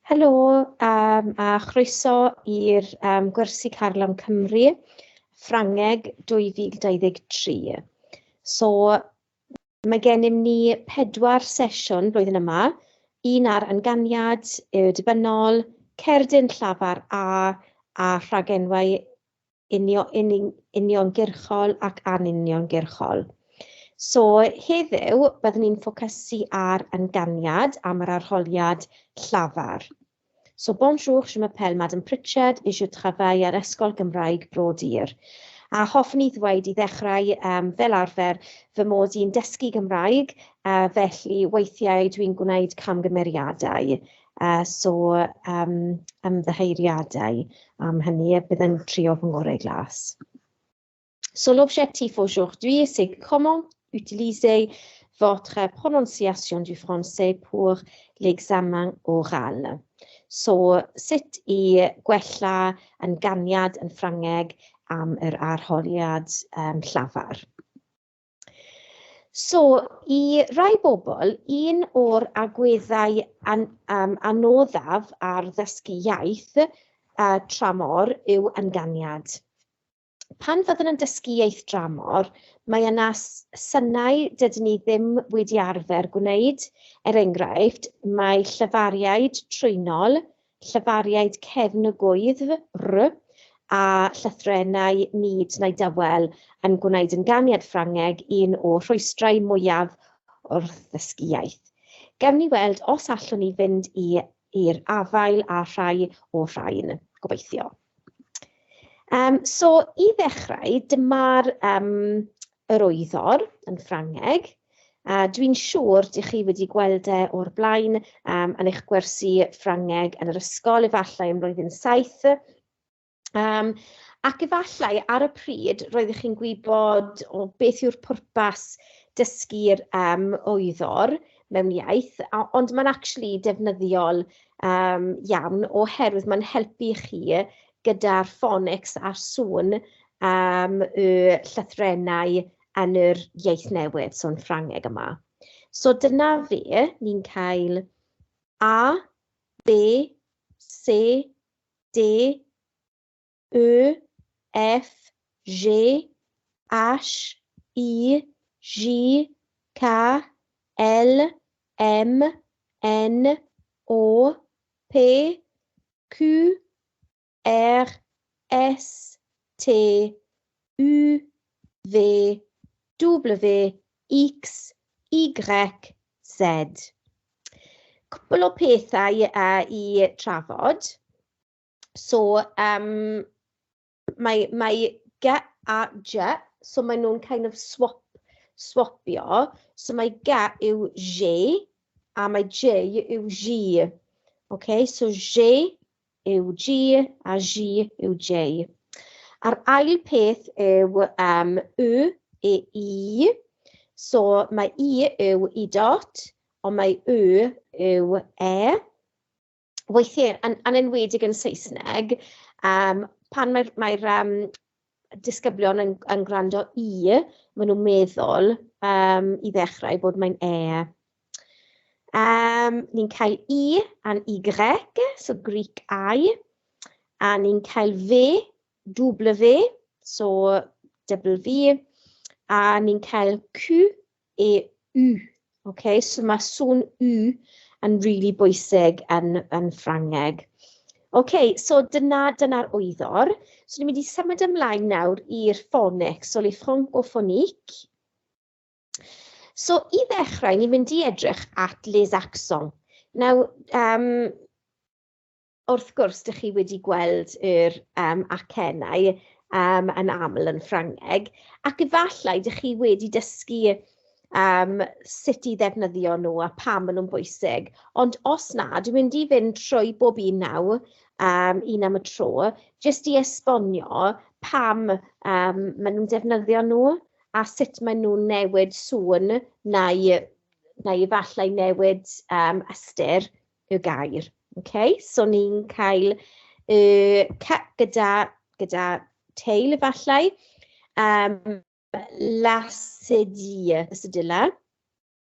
Helo, a chroeso i'r gwersi Carlam Cymru, Ffrangeg 2023. So, mae gennym ni 4 sesiwn blwyddyn yma, un ar ynganiad, y dibynnol, cerdyn llafar a rhagenwau uniongyrchol ac anuniongyrchol. So, heddiw, byddwn ni'n ffocysu ar ynganiad am yr arholiad llafar. So, bonjour, je m'appelle Madame Pritchard et je travaille à l'Esgol Gymraeg Brodir. A hoffwn i ddweud I ddechrau fel arfer fy mod i'n dysgu Gymraeg, felly weithiau dwi'n gwneud camgymeriadau. So, ymddeheiriadau am hynny, byddai'n trio fy ngorau glas. So, l'objectif aujourd'hui, c'est comment utiliser votre prononciation du français pour l'examen oral. So, sut I gwella ynganiad yn Ffrangeg am yr arholiad llafar. So, I rai bobl, un o'r agweddau anoddaf ar ddysgu iaith tramor yw ynganiad. Pan fyddwn yn dysgu iaith dramor, mae yna synnau dydyn ni ddim wedi arfer gwneud. Enghraifft, mae llyfariaid trwynol, llyfariaid cefn y gwydd, r, a llythrennau nid neu dywel yn gwneud ynganiad Ffrangeg un o rhwystrau mwyaf wrth ddysgu iaith. Gawn ni weld os allwn ni fynd i'r afael a rhai o rhain, gobeithio. So, I ddechrau, dyma'r yr wyddor yn Ffrangeg. Dwi'n siŵr dych chi wedi gweld o'r blaen yn eich gwersi Ffrangeg yn yr ysgol efallai ym mlwyddyn 7. Ac efallai ar y pryd roeddech chi'n gwybod o beth yw'r pwrpas dysgu'r wyddor mewn iaith, ond mae'n actually defnyddiol iawn oherwydd mae'n helpu chi gyda'r phonics a'r sŵn y llythrennau yn yr iaith newydd, so'n Ffrangeg yma. So dyna fe, ni'n cael A, B, C, D, E, F, G, H, I, J, K, L, M, N, O, P, Q, R, S, T, U, V, W, X, Y, Z. Cwbl o pethau I trafod. So, mae G a J, so mae nhw'n kind of swapio. So mae G yw G, a mae J yw G. Okay, so G yw G a G yw J. A'r ail peth yw Y e I. So mae I yw I dot, ond mae Y yw E. Weithiau, yn enwedig yn Saesneg, pan mae'r disgyblion yn gwrando I, maen nhw'n meddwl I ddechrau bod mae'n E. Ni'n cael I a'n Y, so Greek I, a ni'n cael V, W, so double V, a ni'n cael Q e U. Okay, so mae sŵn U yn really bwysig yn Ffrangeg. Okay, so dyna'r wyddor. So ni'n mynd I symud ymlaen nawr i'r phonics, so le francophonique. So, I ddechrau, ni'n mynd I edrych at les accents. Nawr, wrth gwrs, dych chi wedi gweld yr acennau yn aml yn Ffrangeg, ac efallai dych chi wedi dysgu sut I ddefnyddio nhw a pam maen nhw'n bwysig. Ond os na, dwi'n mynd I fynd trwy bob un naw, un am y tro, jyst I esbonio pam maen nhw'n defnyddio nhw, a sut maen nhw'n newid sŵn neu efallai newid ystyr y gair. Okay? So ni'n cael C gyda teil efallai, lasidi, ysydila.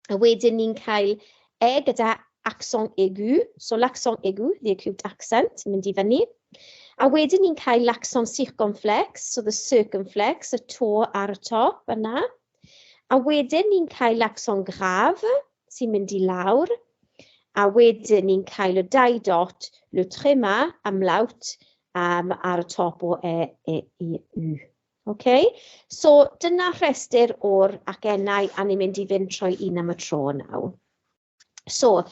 A wedyn ni'n cael E gyda accent aigu. So l'accent aigu, the acute accent, mynd i fyny. A wedyn ni'n cael l'accent circumflex, so the circumflex, y to ar y top yna. A wedyn ni'n cael l'accent grave, sy'n mynd i lawr. A wedyn ni'n cael y dau dot, le tréma, amlawt, ar y top o e, i, u. Okay? So dyna rhestr o'r acennau a ni'n mynd i fynd trwy un am y tro nawr. So,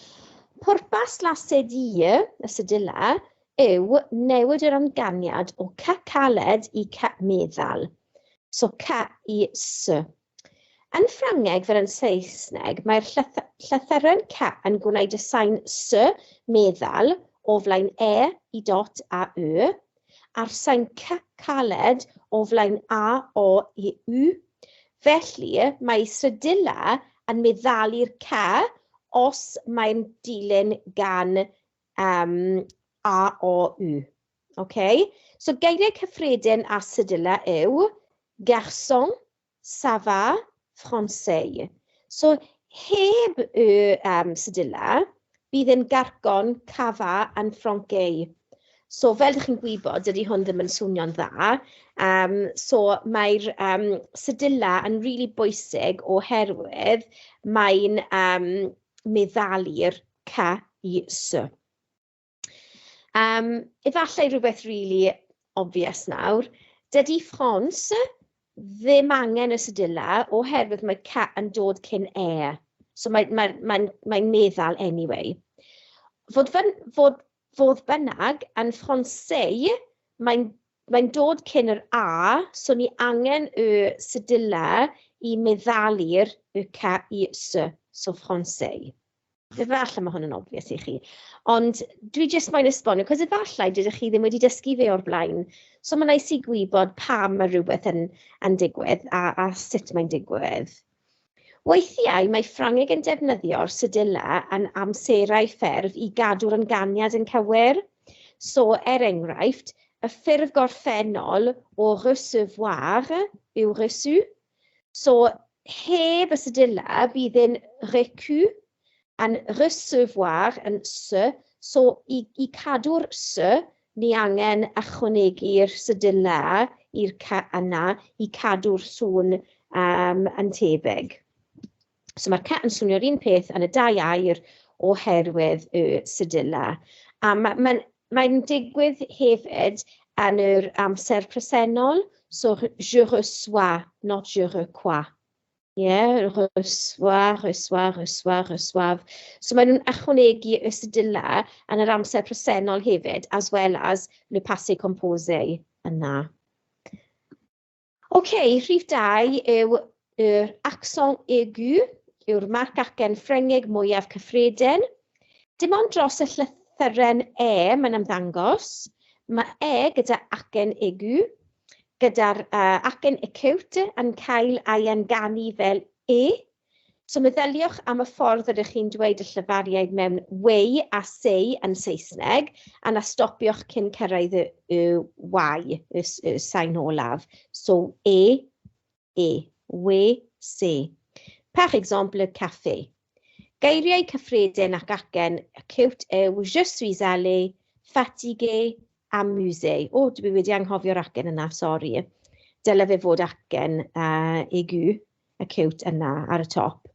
pwrpas lased i, y sydyle, yw newid yr ynganiad o c caled i c meddal. So c i s. Yn Ffrangeg fel yn Saesneg, mae'r llythyren c yn gwneud y sain s meddal o flaen e i dot a y, a'r sain c caled o flaen a o i u. Felly, mae sydyle yn meddalu'r c os mae'n dilyn gan a o u. Okay? So geiriau cyffredin a sydyle yw garçon, ça va, français. So heb y sydyle, bydd yn gargon, cafa yn Ffrangeg. So fel ydych chi'n gwybod, dydy hwn ddim yn swnio'n dda. So mae'r sydyle yn rili bwysig oherwydd mae'n meddalu'r c i s. Efallai rhywbeth really obvious nawr. Dydy France ddim angen y sydyle oherwydd mae c yn dod cyn e. So mae'n meddal anyway. Fodd bynnag, yn Ffranseg, mae'n dod cyn yr a, so ni angen y sydyle i meddalu'r y c i s, so Ffranseg. Efallai mae hwn yn obvious i chi. Ond dwi jyst moyn esbonio, cos efallai dydych chi ddim wedi dysgu fe o'r blaen. So mae'n neis i gwybod pam mae rhywbeth yn digwydd a sut mae'n digwydd. Weithiau mae Ffrangeg yn defnyddio'r sydyle yn amserau ffurf i gadw'r ynganiad yn cywir. So, enghraifft, y ffurf gorffennol o recevoir yw reçu. So, heb y sydyle bydd yn reçu, yn recevoir yn s. So, i cadw'r s, ni angen ychwanegu'r sydyle i'r c yna i cadw'r sŵn yn tebyg. So mae'r c yn swnio'r un peth yn y dau air oherwydd y sydyle. A mae'n digwydd hefyd yn yr amser presennol. So je reçois, not je reçois. Yeah, reçois, reçois, reçois, reçoiv. So maen nhw'n ychwanegu y sydyle yn yr amser presennol hefyd, as well as le passé composé yna. Okay, rhif 2 yw yr accent aigu, yw'r marc acen Ffrangeg mwyaf cyffredin. Dim ond dros y llythyren e mae'n ymddangos. Mae e gyda acen aigu, gyda'r acen acute yn cael ei ynganu fel e. So meddyliwch am y ffordd ydych chi'n dweud y llyfariaid mewn way a say yn Saesneg, a na stopiwch cyn cyrraedd y y, y sain olaf. So e, way, say. Par exemple, café. Geiriau cyffredin ac acen acute yw je suis allé, fatigué, amusé. O, dwi wedi anghofio'r acen yna, sori. Dyle fe fod acen aigu, acute yna ar y top.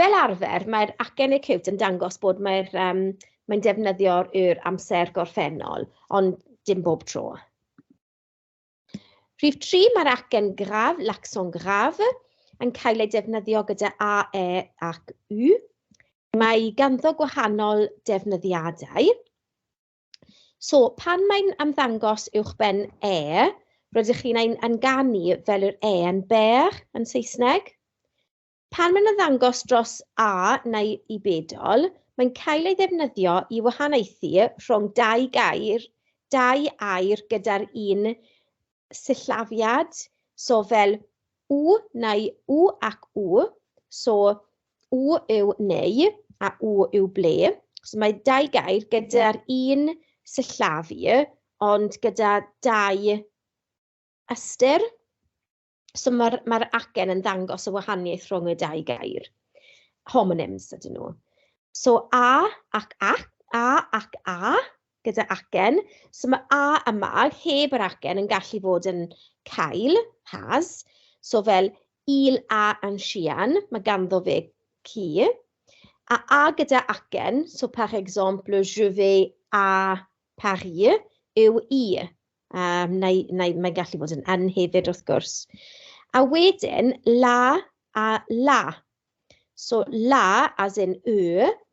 Fel arfer, mae'r acen acute yn dangos bod mae'n defnyddio'r amser gorffennol, ond dim bob tro. Rhif 3, mae'r acen graf, l'accent grave, yn cael ei defnyddio gyda a, e ac u. Mae ganddo gwahanol defnyddiadau. So, pan mae'n ymddangos uwchben e, rydych chi'n ein ynganu fel yr e yn ber yn Saesneg. Pan mae'n ymddangos dros a neu i bedol, mae'n cael ei ddefnyddio i wahaniaethu rhwng dau air gyda'r un sillafiad, so fel w neu w ac w, so w yw neu a w yw ble. So mae dau gair gyda'r un sillafi, ond gyda dau ystyr. So mae'r acen yn ddangos y wahaniaeth rhwng y dau gair. homonyms ydyn nhw. So a ac a gyda acen. So mae a yma heb yr acen yn gallu fod yn cael, has. So fel il a yn Sian, mae ganddo fe ci. A gyda acen, so par exemple, je vais à Paris, yw i. Mae'n gallu fod yn hefyd wrth gwrs. A wedyn, la a la. So la as in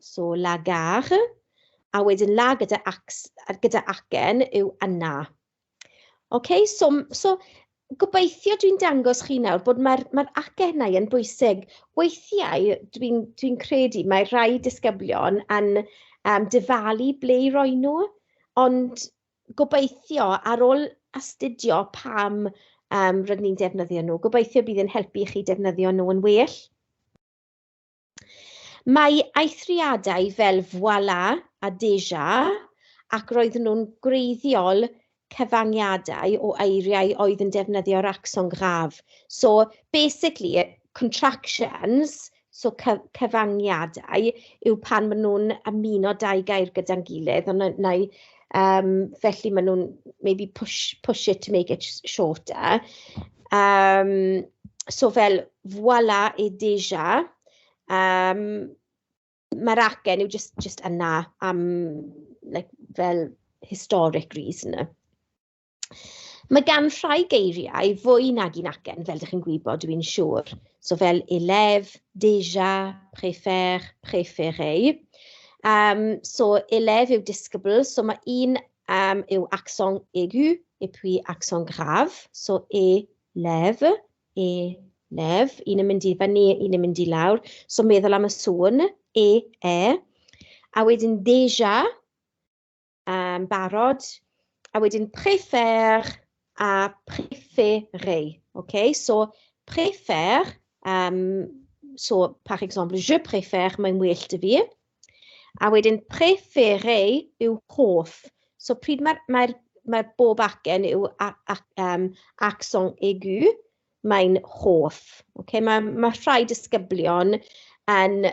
so la gare. A wedyn la gyda acen yw yna. Okay, so gobeithio dwi'n dangos chi nawr bod mae'r acennau yn bwysig. Weithiau dwi'n credu mae rhai disgyblion yn difalu ble i roi nhw, ond gobeithio ar ôl astudio pam rydyn ni'n defnyddio nhw, gobeithio bydd yn helpu chi defnyddio nhw yn well. Mae eithriadau fel voilà a déjà ac roedden nhw'n gwreiddiol cyfangiadau o eiriau oedd yn defnyddio'r accent grave. So basically contractions, so cyfangiadau yw pan maen nhw'n ymuno dau gair gyda'n gilydd, ond felly maen nhw'n maybe push it to make it shorter. So fel voilà et déjà. Mae'r acen yw just yna fel historic reason. Mae gan rhai geiriau fwy nag un acen, fel ydych chi'n gwybod, dwi'n siŵr. So fel élève, déjà, préfère, préféré. So élève yw disgybl, so mae un yw accent aigu, et puis accent grave. So élève, un yn mynd i fyny, un yn mynd i lawr. So meddwl am y sŵn, a wedyn déjà, barod, a wedyn préfère a préféré. Okay? So préfère, so par exemple, je préfère mae'n well dy fi. A wedyn préféré yw hoff. So pryd mae'r bob acen yw accent aigu, mae'n hoff. Okay? Mae rhai disgyblion yn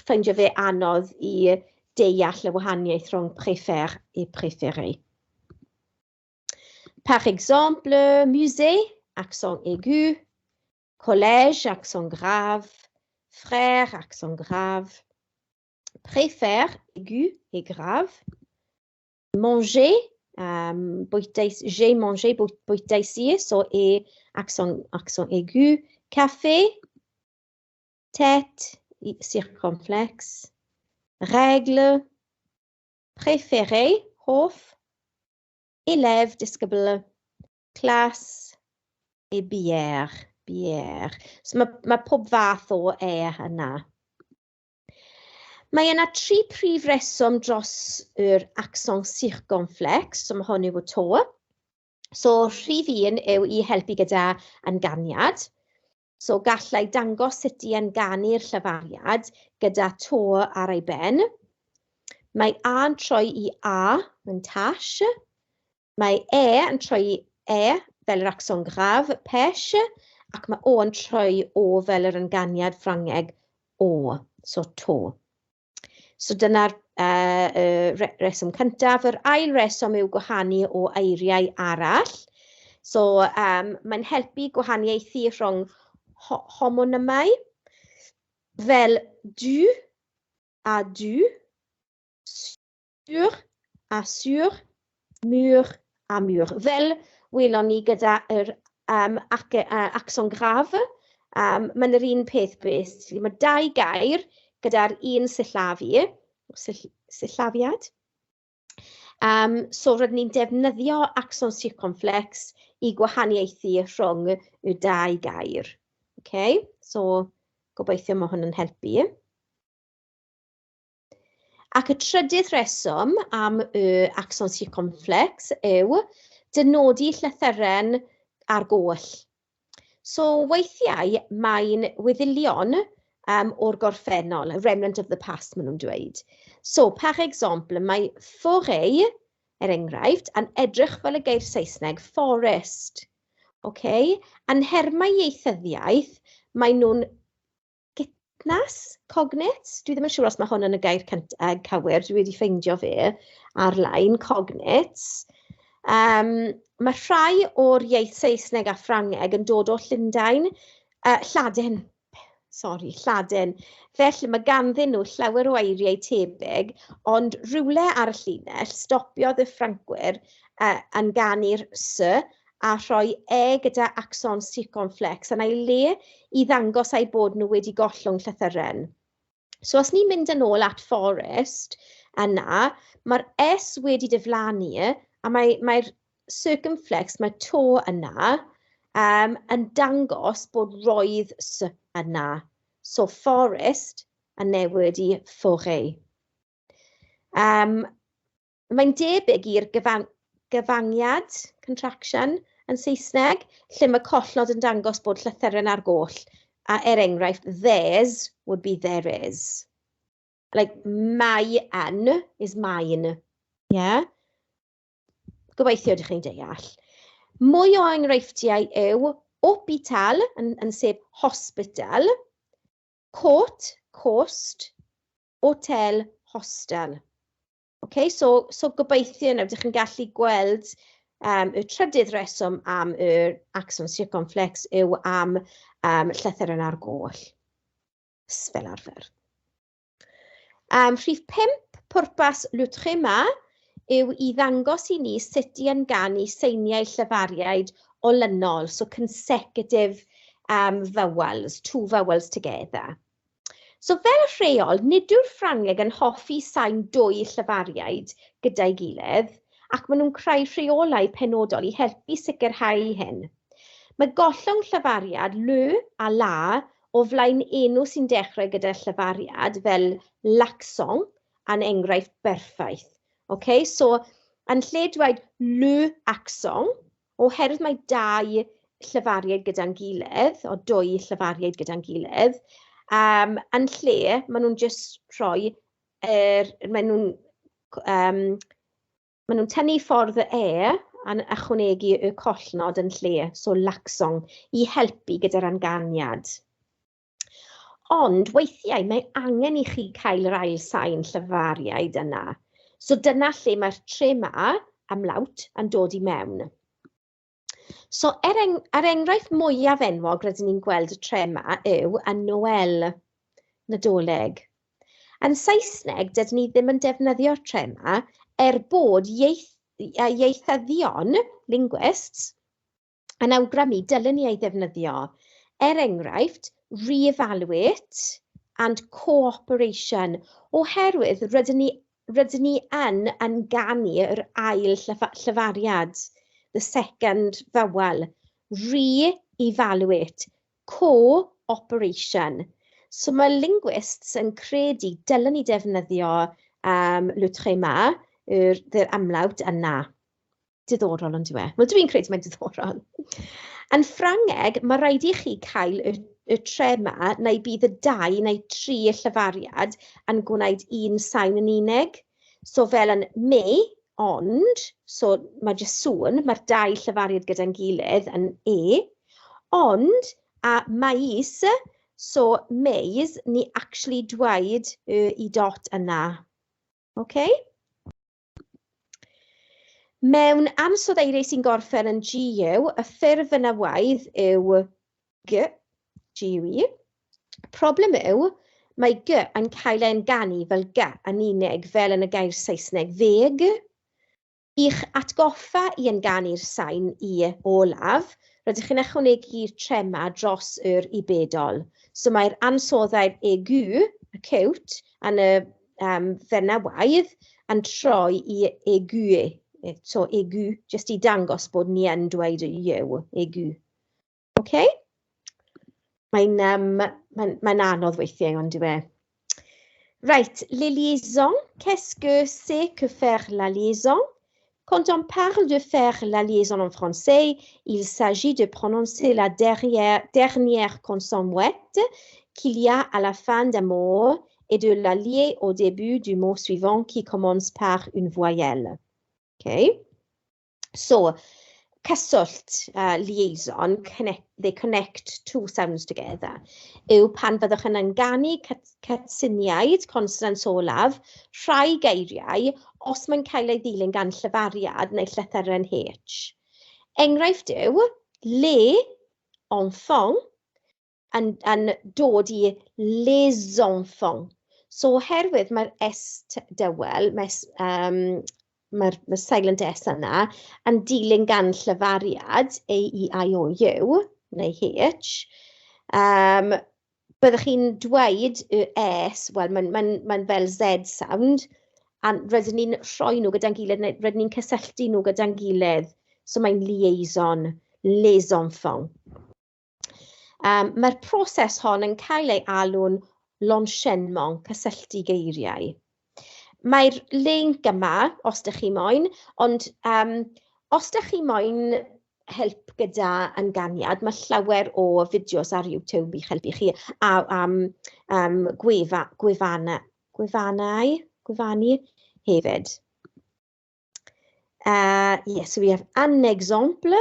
ffeindio fe anodd i deall y wahaniaeth rhwng préfère et préféré. Par exemple, musée, accent aigu, collège, accent grave, frère, accent grave, préfère, aigu et grave, manger, j'ai mangé, bwytais, so accent aigu, café, tête, circonflexe, règle, préféré, hoff, élève, disgybl, classe, et bière. So mae pob fath o yna. Mae yna 3 prif reswm dros yr accent circonflexe, so mae hwn yw y to. So rhif 1 yw i helpu gyda ynganiad. So gallai dangos sut i ynganu'r llafariad gyda to ar ei ben. Mae a yn troi i a yn tash. Mae yn troi i fel yr accent grave, pêche, ac mae o yn troi o fel yr ynganiad Ffrangeg o, so to. So dyna'r reswm cyntaf. Yr ail reswm yw gwahanu o eiriau arall. So mae'n helpu gwahaniaethu rhwng homonymau fel du a du, sur a sur, mur a mur. Fel welon ni gyda yr accent grave, mae'n yr un peth beth. Mae 2 gair gyda'r un sillafiad. So rydyn ni'n defnyddio accent circonflexe i gwahaniaethu rhwng y 2 gair. Okay? So gobeithio mae hwn yn helpu. Ac y trydydd reswm am y accent circonflexe yw dynodi llythyren ar goll. So weithiau mae'n weddilion o'r gorffennol, remnant of the past maen nhw'n dweud. So, par exemple, mae forêt, enghraifft, yn edrych fel y gair Saesneg forest. Okay? Yn nhermau ieithyddiaeth, mae nhw'n cognate. Dwi ddim yn siŵr os mae hwn yn y gair cywir. Dwi wedi ffeindio fe ar-lein, cognate. Mae rhai o'r iaith Saesneg a Ffrangeg yn dod o Llundain, Lladin. Felly mae ganddyn nhw llawer o eiriau tebyg, ond rhywle ar y llinell stopiodd y Ffrancwyr yn ganu'r s a rhoi gyda accent circumflex yn ei le i ddangos ei bod nhw wedi gollwng llythyren. So os ni'n mynd yn ôl at forest yna, mae'r s wedi diflannu a mae'r circumflex, mae to yna, yn dangos bod roedd s yna. So forest yn newid i ffrangeg. Mae'n debyg i'r gyfangiad, contraction, yn Saesneg, lle mae collnod yn dangos bod llythyren ar goll. A enghraifft, theirs would be there is. Like, mae yn is mine. Yeah? Gobeithio ydych chi'n deall. Mwy o enghreifftiau yw hospital, yn sef hospital, court, coast, hotel, hostel. Okay, so gobeithio nawr, ydych chi'n gallu gweld y trydydd reswm am yr accent circumflex yw am llythyren ar goll. Fel arfer. Rhif 5, pwrpas lwtchema yw i ddangos i ni sut i ynganu seiniau llyfariaid olynol, so consecutive vowels, two vowels together. So fel rheol, nid yw'r Ffrangeg yn hoffi sain dwy llyfariaid gyda'i gilydd, ac maen nhw'n creu rheolau penodol i helpu sicrhau hyn. Mae gollwng llyfariad l a la o flaen enw sy'n dechrau gyda llyfariad fel l'accent a'n enghraifft berffaith. Okay, so yn lle dweud le accent, oherwydd mae dau llyfariad gyda'n gilydd, o dwy llyfariad gyda'n gilydd, yn lle maen nhw'n just rhoi, maen nhw'n tynnu ffordd y a'n ychwanegu y collnod yn lle, so l'accent, i helpu gyda'r ynganiad. Ond weithiau mae angen i chi cael yr ail sain llyfariaid yna. So dyna lle mae'r trema amlawt yn dod i mewn. So yr enghraifft mwyaf enwog rydyn ni'n gweld y trema yw y Noel, Nadolig. Yn Saesneg, dydyn ni ddim yn defnyddio'r trema bod ieithyddion, linguists, yn awgrymu dylen ni ei ddefnyddio. Enghraifft, re-evaluate and cooperation, oherwydd rydyn ni yn ganu'r ail llyfariad, the second vowel, re-evaluate, cooperation. So mae linguists yn credu dylen ni defnyddio l'outrema, yr amlawt yna. Diddorol ond yw e. Wel, dwi'n credu mae'n diddorol. Yn Ffrangeg, mae rhaid i chi cael y trema neu bydd y 2 neu 3 llyfariad yn gwneud un sain yn unig. So fel yn me, ond, so mae jyst sŵn, mae'r 2 llyfariad gyda'n gilydd yn ond, a mais, so mais, ni actually dweud i dot yna. Okay? Mewn ansoddeiriau sy'n gorffen yn GU, y ffurf yna waidd yw GUI. Problem yw, mae G yn cael ein ganu fel G yn unig fel yn y gair Saesneg feg. I'ch atgoffa i enganu'r sain I olaf, rydych chi'n ychwanegu'r trema dros yr ibedol. So mae'r ansoddau'r egu, acute, yn y ferna waidd, yn troi i egu. So egu, just i dangos bod ni yn dweud yw, egu. Okay? Mae'n anodd weithiau ond yw e. Right, les liaisons. Qu'est-ce que c'est que faire la liaison? Quand on parle de faire la liaison en français, il s'agit de prononcer la dernière consonne muette qu'il y a à la fin d'un mot et de la lier au début du mot suivant qui commence par une voyelle. Okay. So, cyswllt, liaison, they connect two sounds together, yw pan fyddwch yn ynganu cysyniaid, consonants olaf, rhai geiriau, os mae'n cael ei ddilyn gan llyfariad neu llythyren H. Enghraifft yw, le, enfant, yn dod i les enfants. So, oherwydd mae'r S dywel, mae'r silent S yna, yn dilyn gan llyfariad, A, E, I, O, U, neu H, byddwch chi'n dweud y S, wel, mae'n fel Z sound, a rydyn ni'n rhoi nhw gyda'n gilydd, neu rydyn ni'n cysylltu nhw gyda'n gilydd, so mae'n liaison, les enfants. Mae'r proses hon yn cael ei alw'n l'enchaînement, cysylltu geiriau. Mae'r link yma, os ydych chi moyn, ond os ydych chi moyn help gyda ynganiad, mae llawer o fideos ar YouTube i'ch helpu chi am gwefanu hefyd. Yes, so we have un exemple,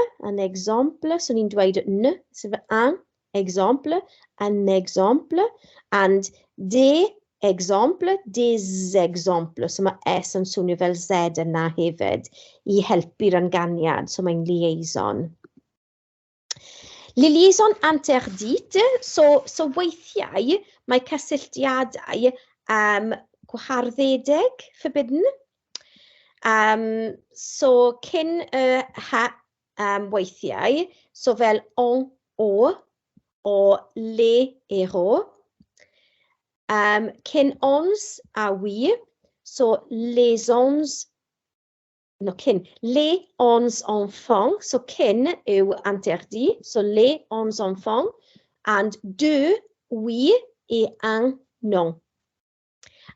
so ni'n dweud n, sef un exemple, and des exemples, des exemples. So mae S yn swnio fel Z yna hefyd i helpu'r ynganiad, so mae'n liaison. Liaison interdite, so weithiau mae cysylltiadau gwaharddedig, forbidden. So cyn weithiau, so fel on, o le, ero. Cyn ons a oui, so les ons, no cyn, les ons enfants, so cyn yw interdit, so les ons enfants, and deux, oui, et un, non.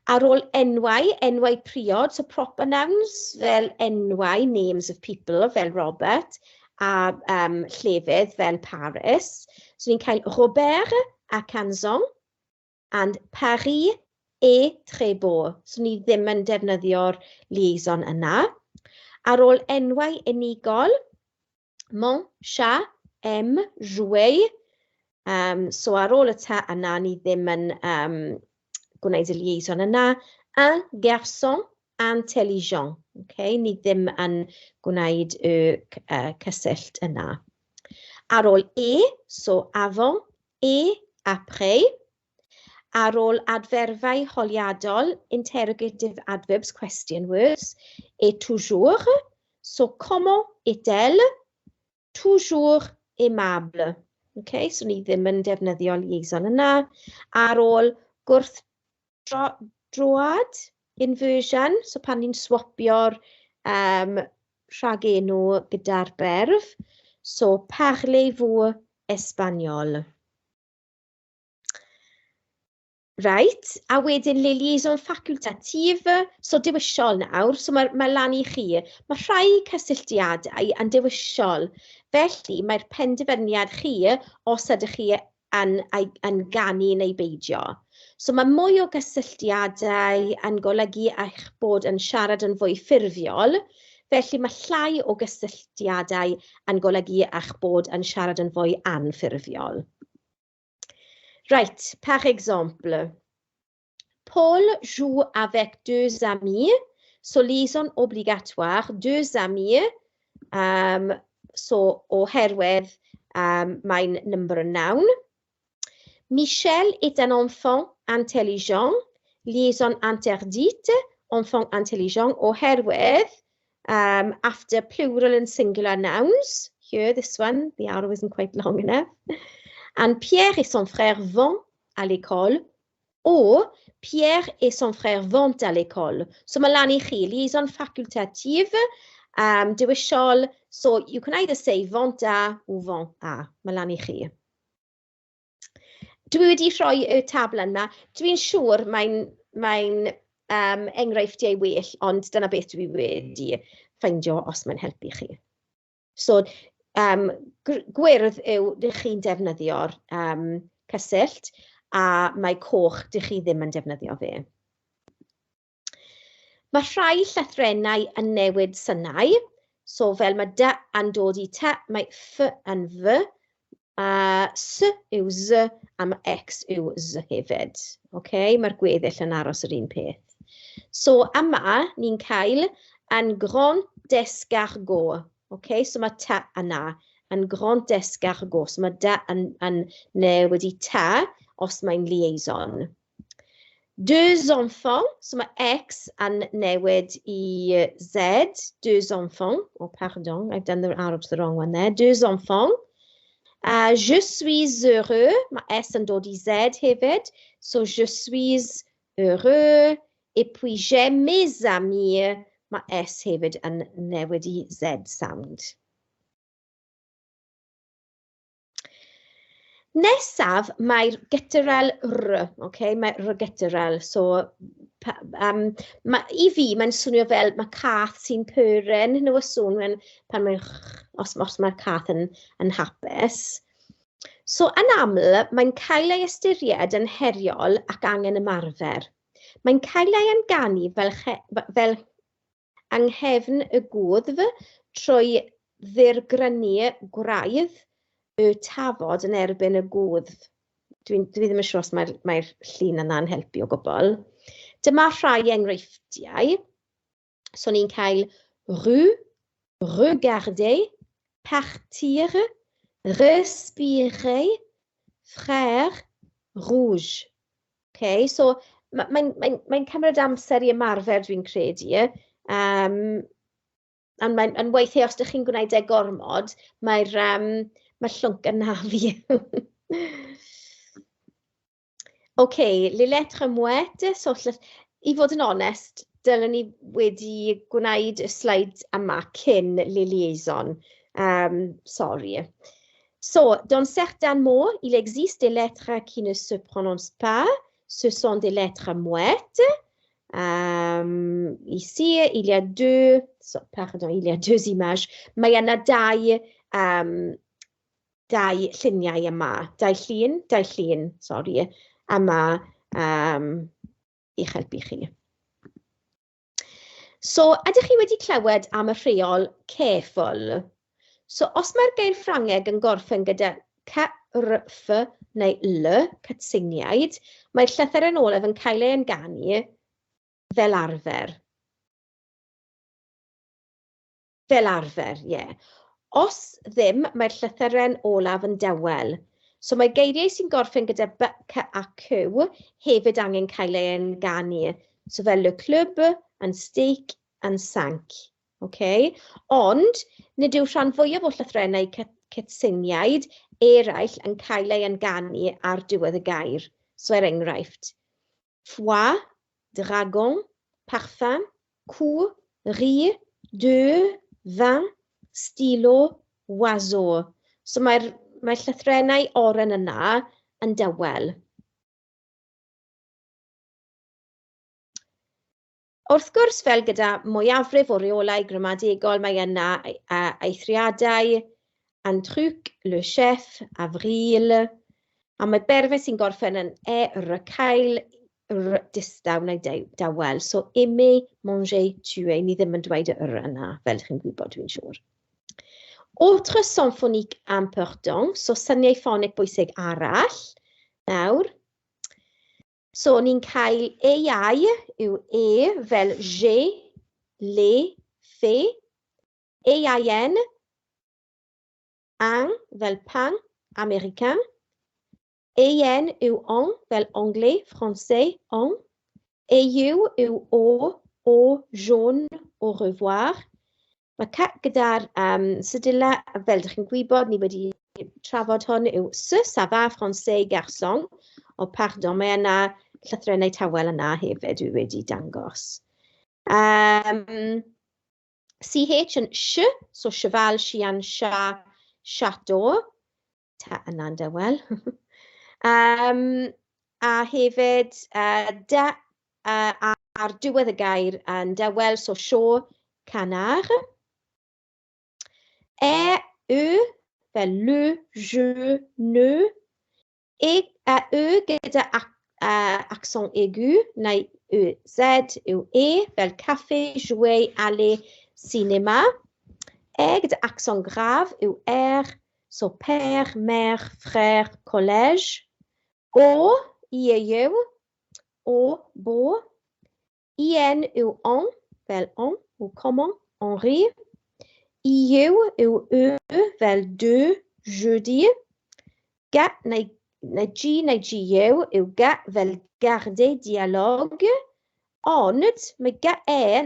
Ar ôl enwau priod, so proper nouns, fel enwau, names of people, fel Robert, a llefydd fel Paris. So ni'n cael Robert a Canson, and Paris et très beau. So ni ddim yn defnyddio'r liaison yna. Ar ôl enwau unigol, mon, chat, aime, jouer. So ar ôl y ta yna, ni ddim yn gwneud y liaison yna. Un garçon intelligent. Okay? Ni ddim yn gwneud y cysyllt yna. Ar ôl so avant, et après. Ar ôl adferfau holiadol, interrogative adverbs, question words, et toujours, so comment est-elle? Toujours aimable. Okay, so ni ddim yn defnyddio liaison yna. Ar ôl gwrthdroad, inversion, so pan ni'n swapio'r rhagenw gyda'r berf, so parlez-vous espagnol. Right, a wedyn le liaison facultatif, so dewisol nawr, so mae lan I chi. Mae rhai cysylltiadau yn dewisol, felly mae'r penderfyniad chi os ydych chi yn ganu neu beidio. So mae mwy o gysylltiadau yn golygu eich bod yn siarad yn fwy ffurfiol, felly mae llai o gysylltiadau yn golygu eich bod yn siarad yn fwy anffurfiol. Right, par exemple, Paul joue avec deux amis, so liaison obligatoire, deux amis, so oherwydd mae'n number a noun. Michel est un enfant intelligent, liaison interdite, enfant intelligent, oherwydd, after plural and singular nouns, here, this one, the arrow isn't quite long enough. And Pierre et son frère vont à l'école, ou Pierre et son frère vont à l'école. So mae lan I chi, liaison facultative, dewisol, so you can either say vont à ou vont à, mae lan I chi. Dwi wedi rhoi y tabl yma, dwi'n siŵr mae'n enghreifftiau well, ond dyna beth dwi wedi ffeindio os mae'n helpu chi. So, gwyrdd yw dych chi'n defnyddio'r cysyllt a mae coch dych chi ddim yn defnyddio fe. Mae rhai llythrennau yn newid synnau. So fel mae dy yn dod I ty, mae ff yn fy, s yw z, a mae x yw z hefyd. Okay? Mae'r gweddill yn aros yr un peth. So yma, ni'n cael yn grand escargot. Okay? So mae ty yna, yn grand escargot. So mae dy yn newid I ty, os mae'n liaison. Deux enfants, so mae X yn newid I Z, deux enfants, oh pardon, I've done the Arabs the wrong one there, deux enfants. Je suis heureux, mae S yn dod I Z hefyd, so je suis heureux, et puis j'ai mes amis, mae S hefyd yn newid I Z sound. Nesaf, mae'r guttural r, okay? Mae'r guttural, so I fi mae'n swnio fel mae cath sy'n pyrren, nhw y sôn pan mae, os mae'r cath yn hapus. So yn aml, mae'n cael ei ystyried yn heriol ac angen ymarfer. Mae'n cael ei ynganiad fel anghefn y gwddf trwy ddirgrynu gwraidd y tafod yn erbyn y gwddf. Dwi ddim yn siŵr os mae'r llun yna'n helpu o gwbl. Dyma rhai enghreifftiau. So ni'n cael rue, regarder, partir, respirer, frère, rouge. Okay, so mae'n cymryd amser I ymarfer dwi'n credu. Ond mae'n weithiau os ydych chi'n gwneud e gormod, mae'r llwnc yn nafi. Okay, les lettres mouettes, so I fod yn onest, dylen ni wedi gwneud y sleid yma cyn les liaisons. Sorry. So, dans certains mots, il existe des lettres qui ne se prononcent pas. Ce sont des lettres mouettes. Ici, il y a deux images. Mae yna dau lluniau yma. Dau llun, sorry, yma i'ch helpu chi. So, ydych chi wedi clywed am y rheol careful? So, os mae'r geir Ffrangeg yn gorffen gyda c, r, f neu l, cytseiniaid, mae'r llythyr yn olaf yn cael ei ynganu fel arfer. Fel arfer, ie. Os ddim, mae'r llythyren olaf yn dywel. So mae geiriau sy'n gorffen gyda b, c a q hefyd angen cael ei ynganu. So fel le club, yn steak, yn sanc. Okay? Ond, nid yw rhan fwyaf o llythrennau cytseiniaid eraill yn cael ei ynganu ar diwedd y gair. So enghraifft, foie, dragon, parfum, cou, riz, deux, vin, stylo, oiseau. So mae'r llythrennau oren yna yn dywel. Wrth gwrs, fel gyda mwyafrif o reolau gramadegol, mae yna eithriadau, un truc, le chef, avril, a mae berfau sy'n gorffen yn e, r, cael, r, distaw neu dawel. So, aimer, manger, tuer, ni ddim yn dweud y r yna, fel chi'n gwybod dwi'n siŵr. Autre symphonique important, so syniau ffonig bwysig arall, nawr. So, ni'n cael ei yw e fel j'ai, les, fait, ein, un fel pain, américain, en yw on fel anglais, français, on, eu yw o, jaune, au revoir. Mae c gyda'r sydilla, fel ydych chi'n gwybod, ni wedi trafod hwn, yw ça va, français, garçon. O, pardon, mae yna llythrennau tawel yna hefyd dwi wedi dangos. CH yn sh, so cheval, chian, chat, chateau. Ta yna'n dawel. A hefyd, ar diwedd y gair yn dawel, so sio, canard. Fel le, je, ne. Gyda accent aigu, neu z yw e, fel café, jouer, aller, cinéma. E gyda accent graf yw so père, mère, frère, collège. O, i yw, o, bo. En yw on, fel on, ou comment, Henri. Yw fel deux, jeudi. Ga neu G yw ga fel garder dialogue. Ond mae ga e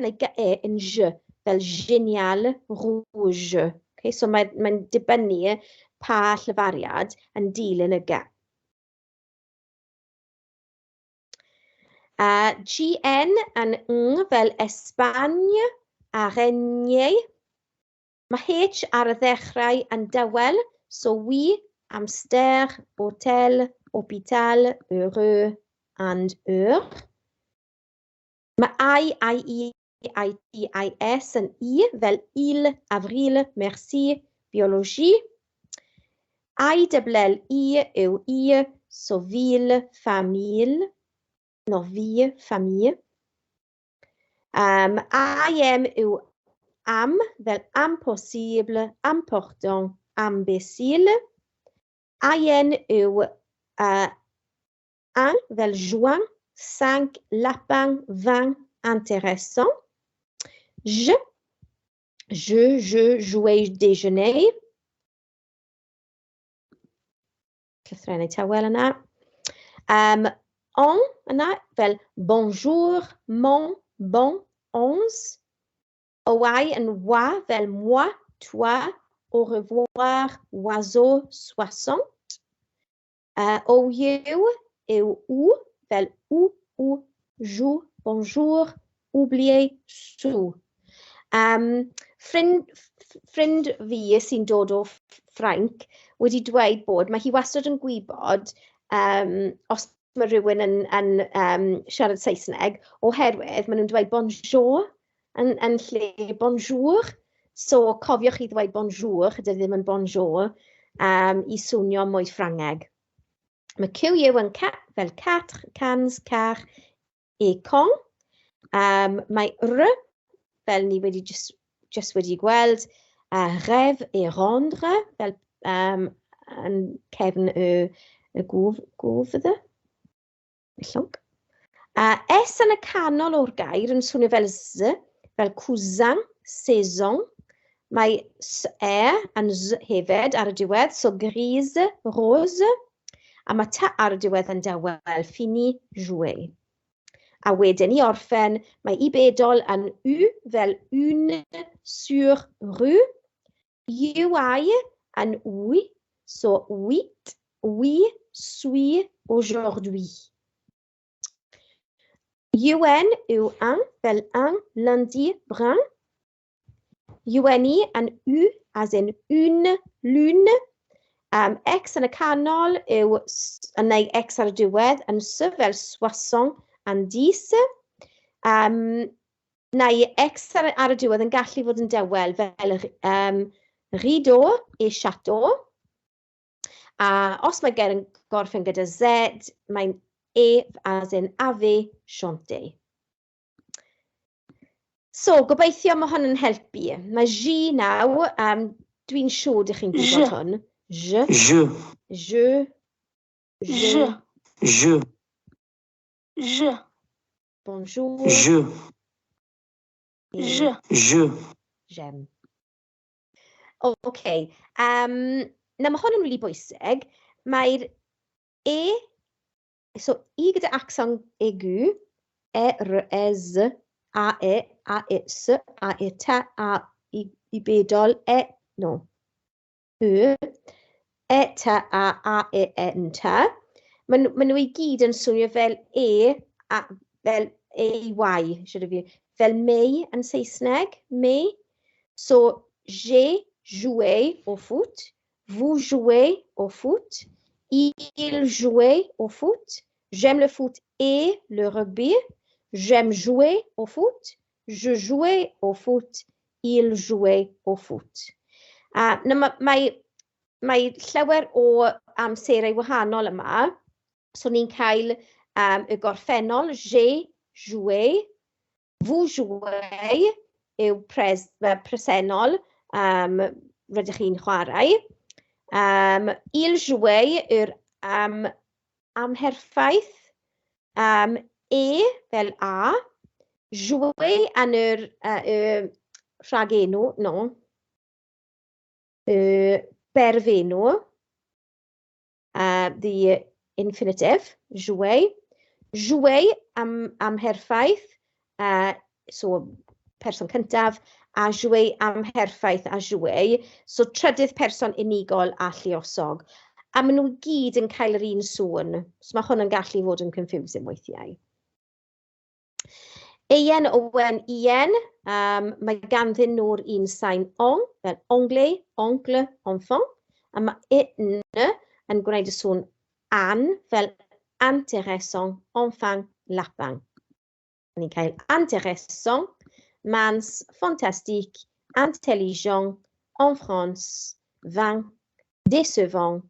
yn je, fel génial rouge. Okay, so mae'n dibynnu pa llyfariad yn dilyn y ga. GN yn fel Espagne a Renier. Mae H ar y ddechrau yn dawel, so oui, Amster, hôtel, hôpital, heureux, and heure. Mae I, S yn I, fel il, avril, merci, biologie. ILL yw I, so ville, famille, no vie, famille. IM yw am, fel impossible, important, imbécile. IN yw un, fel juin, 5, lapin, 20, intéressant. Je, jouer, déjeuner. Llythrennau tawel yna. On yna, fel bonjour, mon, bon, 11. OI yn wa, fel moi, toi, au revoir, oiseau, 60. OU yw ou, fel ou, joue, bonjour, oublier, sou. Ffrind fi sy'n dod o Ffrainc wedi dweud bod mae hi wastad yn gwybod os mae rhywun yn siarad Saesneg oherwydd maen nhw'n dweud bonjour yn lle bonjour. So cofiwch chi ddweud bonjour, gyda ddim yn bonjour, i swnio mwy Ffrangeg. Mae QU yn fel 4, cans, car, et con. Mae R, fel ni wedi just wedi gweld, rêve et rendre, fel yn cefn y gwfd. S yn y canol o'r gair yn swnio fel Z, fel cousin, saison. Mae yn Z hefyd ar y diwedd, so grise, rose. A mae ta ar y diwedd yn dawel, fini, jouer. A wedyn i orffen, mae i bedol yn U fel une sur rue. UI yn oui, so huit, oui, suis, aujourd'hui. UN yw un fel un, lundi, brun. UNI yn U as in une, lune. X yn y canol yw yn neud X ar y diwedd yn sy fel 60 and 10. Neu X ar y diwedd yn gallu fod yn dawel fel rideau et chateau. A os mae gen gorffen gyda Z, mae'n E as in ave, chanter. So, gobeithio mae hwn yn helpu. Mae G naw, dwi'n siŵr ydych chi'n gwybod hwn. Je. Bonjour. J'aime. Okay. Na mae hwn yn rili bwysig. Mae'r E, so I gyda accent aigu, Z, A, S, A, T, A, I bedol, E, T, A, N, T. Maen nhw I gyd yn swnio fel fel AY, fel May yn Saesneg, May. So, j'ai joué au foot, vous jouez au foot, il jouait au foot, j'aime le foot et le rugby, j'aime jouer au foot, je jouais au foot, il jouait au foot. Mae llawer o amserau wahanol yma, so ni'n cael y gorffennol, j'ai joué, vous jouez, yw presennol, rydych chi'n chwarae. Il jouer yw'r amherffaith, e fel a, jouer yn yr rhagenw, no, berfenw, the infinitive, jouer. Jouer amherffaith, so person cyntaf, a jouer amherffaith a jouer, so trydydd person unigol a lluosog. A maen nhw gyd yn cael yr un sŵn, so mae hwn yn gallu fod yn confusing weithiau. Eien owen ien, mae ganddyn nhw'r un sain on, fel anglais, oncle, enfant, a mae yn gwneud y sŵn an, fel intéressant, enfant, lapin. Ni'n cael intéressant, mans, fantastique, intelligent, en France, vin, décevant,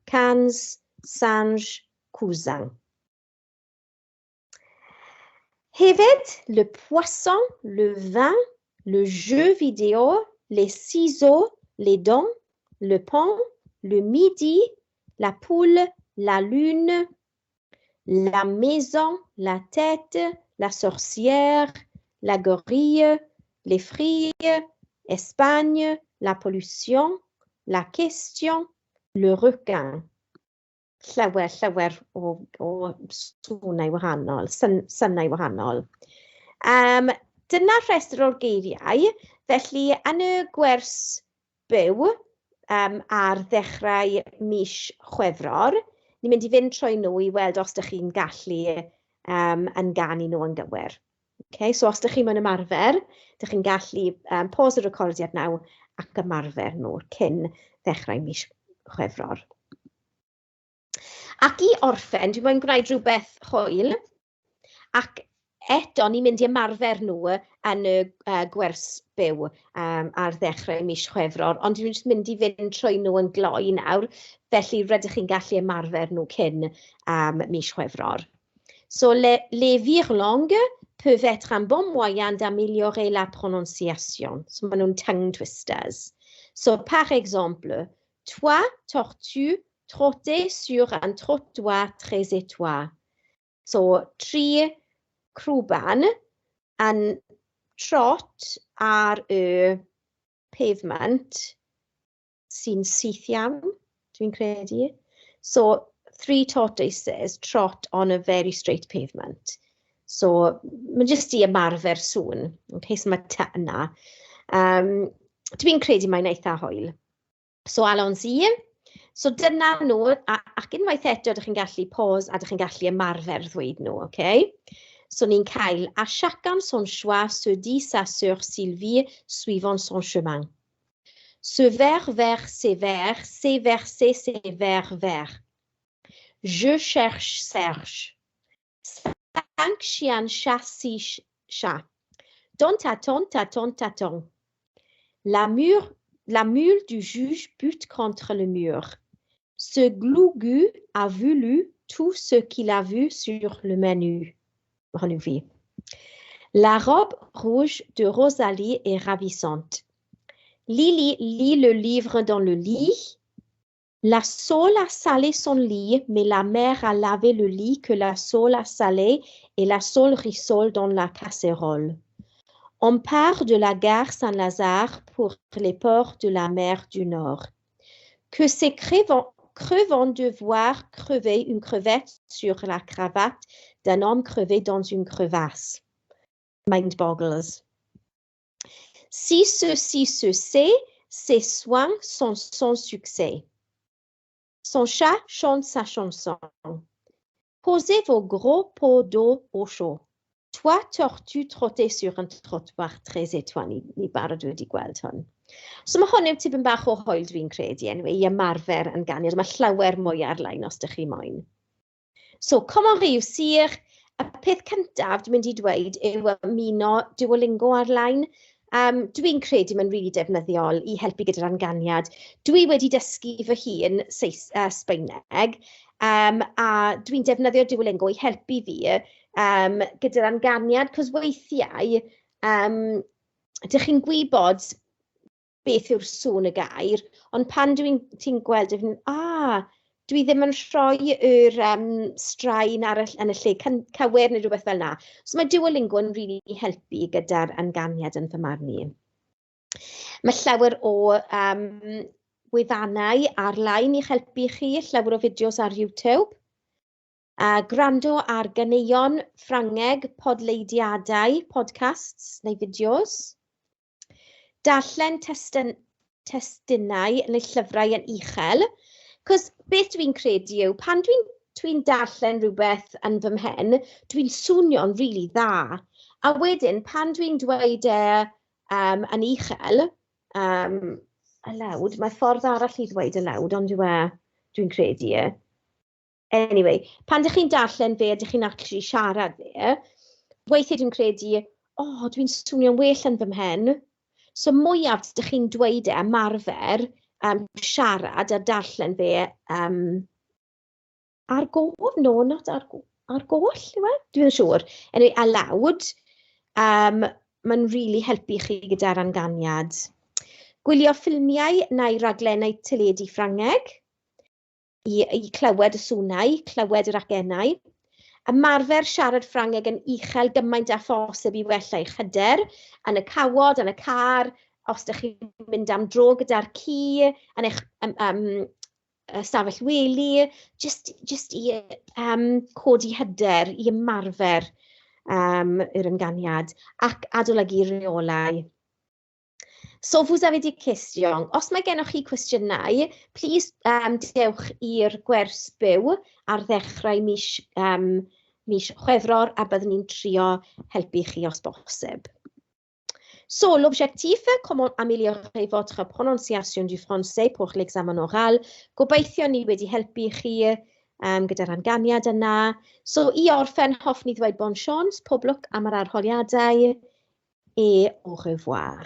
cans, singe, cousin. Hefyd, le poisson, le vin, le jeu vidéo, les ciseaux, les dents, le pain, le midi, la poule, la lune, la maison, la tête, la sorcière, la gorille, les frilles, Espagne, la pollution, la question, le requin. Llawer o swnau wahanol, synnau wahanol. Dyna rhestr o'r geiriau, felly yn y gwers byw ar ddechrau mis Chwefror, ni'n mynd i fynd trwy nhw i weld os ydych chi'n gallu ynganu nhw yn gywir. Okay, so os ydych chi'n mewn ymarfer, ydych chi'n gallu pause y recordiad naw ac ymarfer nhw cyn ddechrau mis Chwefror. Ac i orffen, dwi'n mynd gwneud rhywbeth hwyl, ac eto ni'n mynd i ymarfer nhw yn y gwers byw ar ddechrau mis Chwefror, ond dwi'n mynd i fynd trwy nhw yn gloi nawr, felly rydych chi'n gallu ymarfer nhw cyn mis Chwefror. So, les virlangues peuvent être un bon moyen d'améliorer la prononciation. So, maen nhw'n tongue twisters. So, par exemple, toi, tortue, trotter sur un trottoir très étroit. So, tri crwban yn trot ar y pavement sy'n syth iawn, dwi'n credu. So, 3 tortoises trot on a very straight pavement. So, mae'n jyst i ymarfer sŵn, okay, so mae ta yna. Dwi'n credu mae'n eitha hwyl. So, allons-y. So, dyna nhw, ac unwaith eto, ydych chi'n gallu pause a ydych chi'n gallu ymarfer ddweud nhw, okay? So, ni'n cael, à chacun son choix se dit sa sœur Sylvie suivant son chemin. Ce vers, c'est vers, c'est versé, c'est vers, vers. Je cherche, cherche. 5 chiens chassent 6 chats. Ton taton, taton, taton. La mule du juge bute contre le mur. Ce glougu a voulu tout ce qu'il a vu sur le menu. La robe rouge de Rosalie est ravissante. Lily lit le livre dans le lit. La sole a salé son lit, mais la mère a lavé le lit que la sole a salé et la sole rissole dans la casserole. On part de la gare Saint-Lazare pour les ports de la mer du Nord. Que c'est crevant de voir crever une crevette sur la cravate d'un homme crevé dans une crevasse. Mind boggles. Si ceci se sait, ses soins sont son succès. Son chat chante sa chanson. Posez vos gros pots d'eau au chaud. Toi, tortue, trotter sur un trottoir très étroit. Ni barod wedi gweld hwn. So mae hwn yw tipyn bach o hwyl dwi'n credu i ymarfer yn ganiad. Mae llawer mwy ar-lein os ydych chi moyn. So, comment réussir? Y peth cyntaf dwi'n mynd i dweud yw ymuno Duolingo ar-lein. Dwi'n credu mae'n rili defnyddiol i helpu gyda'r anganiad. Dwi wedi dysgu fy hun Sbaeneg, a dwi'n defnyddio Duolingo i helpu fi gyda'r anganiad, cos weithiau, ydych chi'n gwybod beth yw'r sŵn y gair, ond pan ti'n gweld, dwi ddim yn rhoi yr straen yn y lle cywir neu rhywbeth fel yna. So mae Duolingo yn really helpu gyda'r ynganiad yn fy marn i. Mae llawer o wefannau ar-lein i'ch helpu chi, llawer o fideos ar YouTube. Gwrando ar ganeuon Ffrangeg, podleidiadau, podcasts neu fideos. Darllen testunau neu llyfrau yn uchel. Cos beth dwi'n credu yw, pan dwi'n darllen rhywbeth yn fy mhen, dwi'n swnio'n rili dda. A wedyn, pan dwi'n dweud yn uchel, aloud, mae ffordd arall i ddweud aloud, ond dwi'n credu. Anyway, pan ydych chi'n darllen fe, ydych chi'n actually siarad fe, weithiau dwi'n credu, dwi'n swnio'n well yn fy mhen. So mwyaf ydych chi'n dweud ymarfer siarad a darllen fe ar goll? No, not ar goll, dwi'n siŵr. Anyway, aloud, mae'n really helpu chi gyda'r ynganiad. Gwylio ffilmiau neu raglenau teledu Ffrangeg i clywed y swnau, clywed yr acennau. Ymarfer siarad Ffrangeg yn uchel gymaint â phosib i wella eich hyder, yn y cawod, yn y car, os ydych chi'n mynd am dro gyda'r ci, yn eich stafell wely, just i codi hyder, i ymarfer yr ynganiad, ac adolygu reolau. So, vous avez des questions. Os mae gennych chi cwestiynau, please dewch i'r gwers byw ar ddechrau mis Chwefror a byddwn ni'n trio helpu chi os bosib. So, l'objectif, comment améliorer votre prononciation du français pour l'examen oral. Gobeithio ni wedi helpu chi gyda'r ynganiad yna. So, i orffen, hoffwn i ddweud bon chance, pob lwc am yr arholiadau, et au revoir.